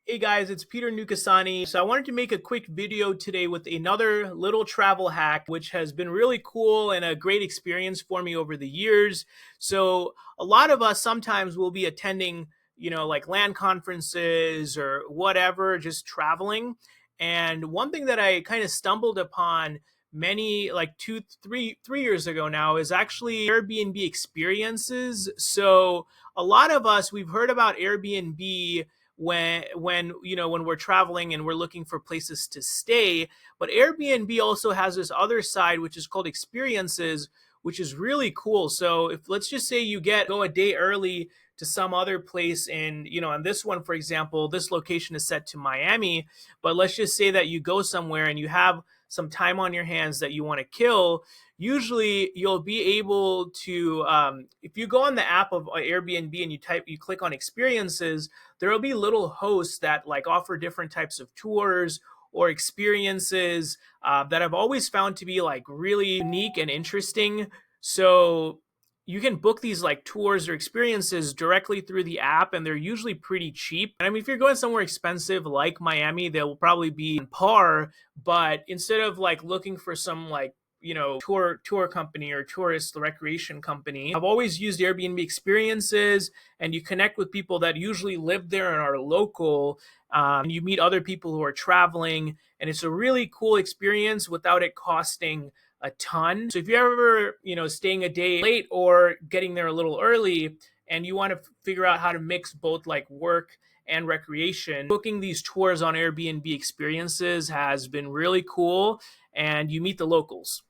Hey guys, it's Peter Nukasani. So I wanted to make a quick video today with another little travel hack, which has been really cool and a great experience for me over the years. So a lot of us sometimes will be attending, like land conferences or whatever, just traveling. And one thing that I kind of stumbled upon many like 3 years ago now is actually Airbnb experiences. So a lot of us, we've heard about Airbnb when we're traveling and we're looking for places to stay, but Airbnb also has this other side which is called experiences, which is really cool. So if let's just say you go a day early to some other place, and on this one, for example, this location is set to Miami, but let's just say that you go somewhere and you have some time on your hands that you want to kill. Usually you'll be able to, if you go on the app of Airbnb and you click on experiences, there will be little hosts that like offer different types of tours or experiences that I've always found to be like really unique and interesting. So you can book these like tours or experiences directly through the app, and they're usually pretty cheap. And I mean, if you're going somewhere expensive like Miami, they will probably be on par. But instead of like looking for some like tour company or tourist recreation company, I've always used Airbnb experiences, and you connect with people that usually live there and are local. And you meet other people who are traveling, and it's a really cool experience without it costing a ton. So if you're ever, staying a day late or getting there a little early and you want to figure out how to mix both like work and recreation, booking these tours on Airbnb experiences has been really cool, and you meet the locals.